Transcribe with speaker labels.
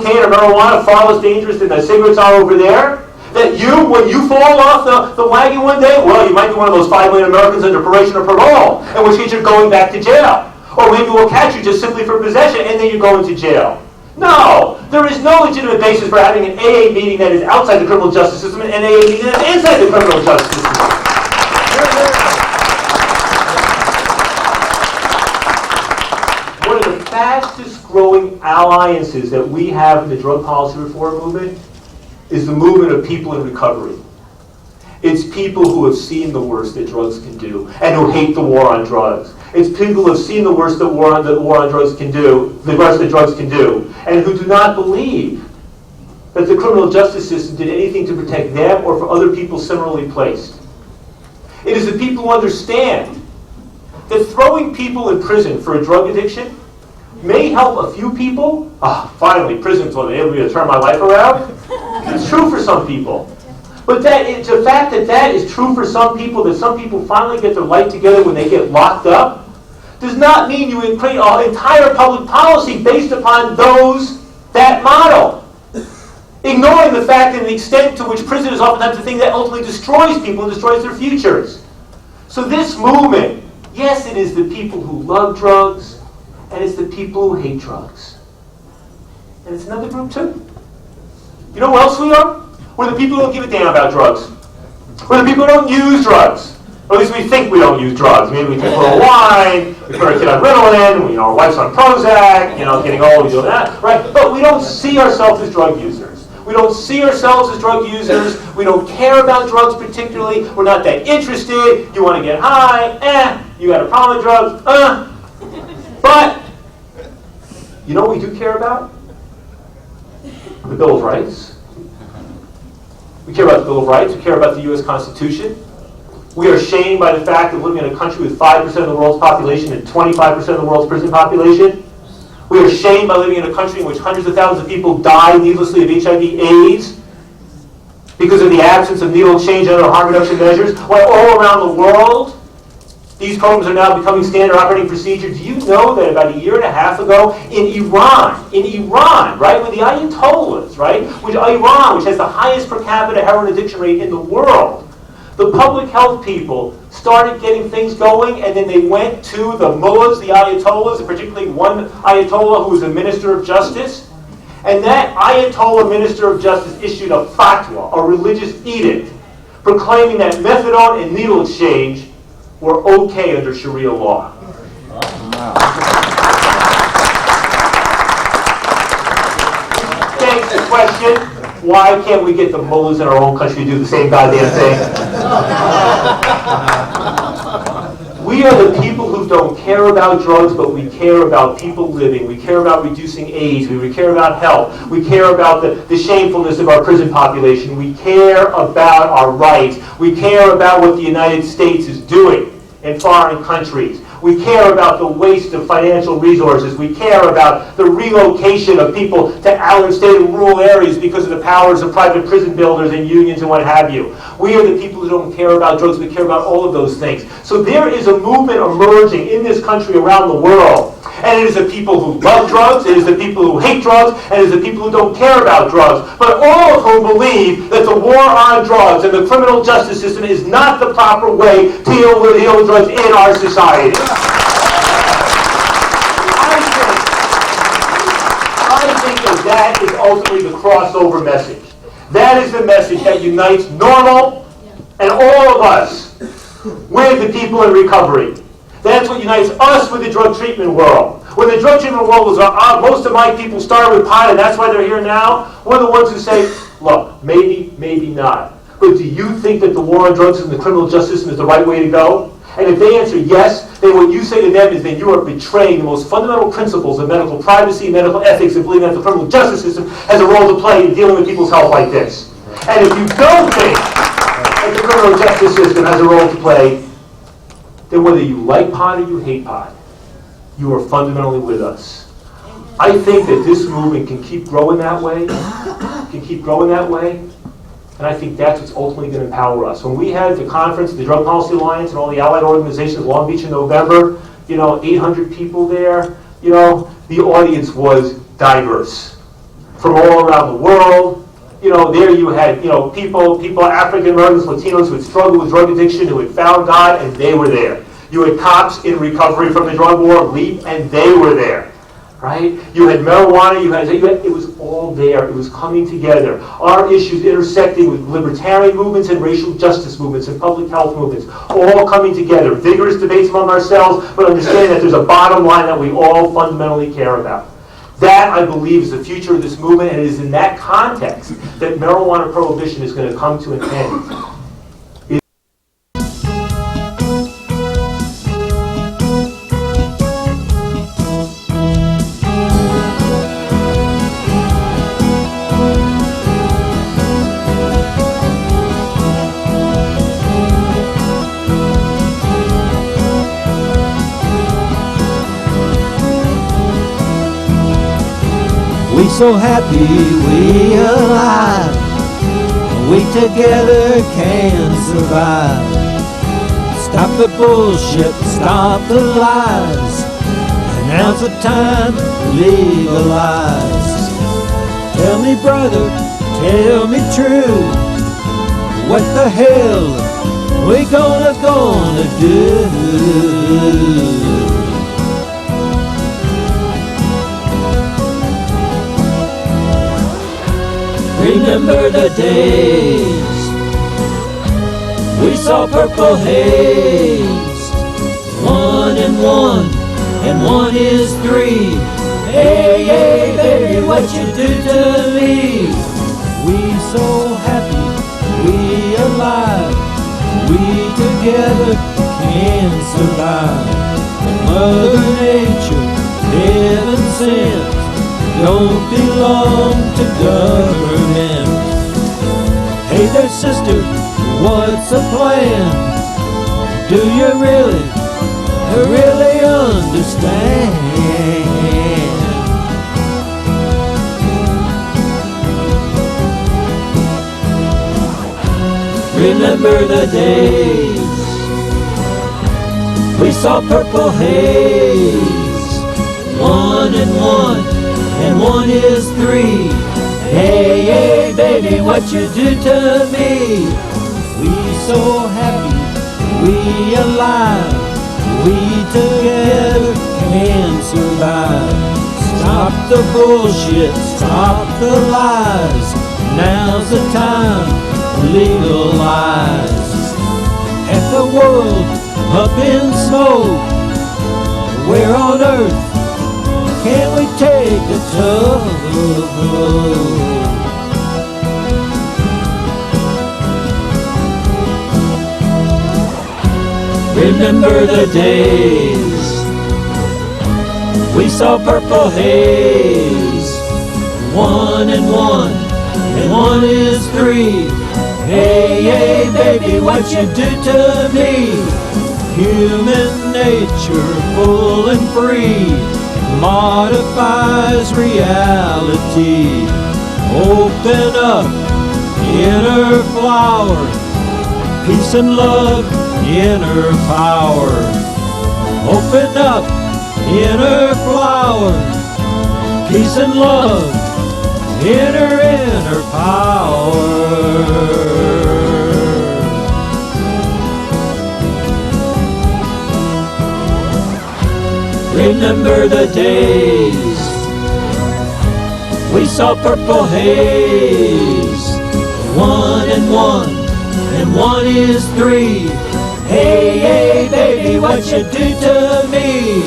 Speaker 1: cocaine or marijuana far less dangerous than the cigarettes are over there? That you, when you fall off the wagon one day, well, you might be one of those 5 million Americans under probation or parole, in which case you're going back to jail. Or maybe we'll catch you just simply for possession and then you're going to jail. No, there is no legitimate basis for having an AA meeting that is outside the criminal justice system and an AA meeting that is inside the criminal justice system. One of the fastest growing alliances that we have in the drug policy reform movement is the movement of people in recovery. It's people who have seen the worst that drugs can do and who hate the war on drugs. It's people who have seen the worst that war on drugs can do, the worst that drugs can do, and who do not believe that the criminal justice system did anything to protect them or for other people similarly placed. It is the people who understand that throwing people in prison for a drug addiction may help a few people. Finally, prison's going to enable me to turn my life around. It's true for some people. But the fact that that is true for some people, that some people finally get their life together when they get locked up, does not mean you create an entire public policy based upon that model. Ignoring the fact and the extent to which prison is oftentimes the thing that ultimately destroys people and destroys their futures. So this movement, yes, it is the people who love drugs, and it's the people who hate drugs. And it's another group too. You know who else we are? We're the people who don't give a damn about drugs. We're the people who don't use drugs. Or at least we think we don't use drugs. Maybe we drink a little wine, we put our kid on Ritalin, our wife's on Prozac, getting old, we do that, right? But we don't see ourselves as drug users. We don't see ourselves as drug users. We don't care about drugs particularly. We're not that interested. You want to get high? You got a problem with drugs? But, you know what we do care about? The Bill of Rights. We care about the Bill of Rights. We care about the U.S. Constitution. We are shamed by the fact of living in a country with 5% of the world's population and 25% of the world's prison population. We are shamed by living in a country in which hundreds of thousands of people die needlessly of HIV/AIDS because of the absence of needle exchange and other harm reduction measures. While all around the world, these programs are now becoming standard operating procedure. Do you know that about a year and a half ago in Iran, right, with the Ayatollahs, right, Iran, which has the highest per capita heroin addiction rate in the world, the public health people started getting things going, and then they went to the mullahs, the ayatollahs, and particularly one ayatollah who was a minister of justice. And that ayatollah minister of justice issued a fatwa, a religious edict, proclaiming that methadone and needle exchange were okay under Sharia law. Begs the question, why can't we get the mullahs in our own country to do the same goddamn thing? We are the people who don't care about drugs, but we care about people living. We care about reducing AIDS. We care about health. We care about the shamefulness of our prison population. We care about our rights. We care about what the United States is doing in foreign countries. We care about the waste of financial resources. We care about the relocation of people to island, state, and rural areas because of the powers of private prison builders and unions and what have you. We are the people who don't care about drugs. We care about all of those things. So there is a movement emerging in this country around the world. And it is the people who love drugs, it is the people who hate drugs, and it is the people who don't care about drugs, but all of whom believe that the war on drugs and the criminal justice system is not the proper way to deal with drugs in our society. I think that is ultimately the crossover message. That is the message that unites normal and all of us with the people in recovery. That's what unites us with the drug treatment world. When the drug treatment world was, most of my people started with pot and that's why they're here now, we're the ones who say, look, maybe, maybe not. But do you think that the war on drugs and the criminal justice system is the right way to go? And if they answer yes, then what you say to them is that you are betraying the most fundamental principles of medical privacy and medical ethics and believing that the criminal justice system has a role to play in dealing with people's health like this. And if you don't think that the criminal justice system has a role to play, then whether you like pot or you hate pot, you are fundamentally with us. I think that this movement can keep growing that way, and I think that's what's ultimately going to empower us. When we had the conference, the Drug Policy Alliance, and all the allied organizations in Long Beach in November, 800 people there, the audience was diverse. from all around the world. You know, there you had, you know, people, African Americans, Latinos who had struggled with drug addiction, who had found God, and they were there. You had cops in recovery from the drug war, LEAP, and they were there. Right? You had marijuana, it was all there. It was coming together. Our issues intersecting with libertarian movements and racial justice movements and public health movements, all coming together. Vigorous debates among ourselves, but understanding that there's a bottom line that we all fundamentally care about. That, I believe, is the future of this movement, and it is in that context that marijuana prohibition is going to come to an end.
Speaker 2: We so happy we alive, we together can survive. Stop the bullshit, stop the lies, and now's the time to legalize. Tell me brother, tell me true, what the hell we gonna do? Remember the days we saw purple haze, 1 and 1 is 3. Hey, hey, baby, what you do to me? We so happy, we alive, we together can survive. Mother Nature, heaven sent, don't belong to government. Hey there, sister, what's the plan? Do you really understand? Remember the days we saw purple haze, 1 and 1 is 3. Hey, hey, baby, what you do to me? We so happy, we alive, we together can survive. Stop the bullshit, stop the lies, now's the time to legalize. Half the world up in smoke, where on earth can we take the tug? Remember the days we saw purple haze, 1 and 1 is 3. Hey, hey, baby, what you do to me? Human nature full and free modifies reality. Open up, inner flower, peace and love, inner power. Open up, inner flower, peace and love, inner power. Remember the days we saw purple haze, 1 and 1 is 3. Hey, hey, baby, what you do to me?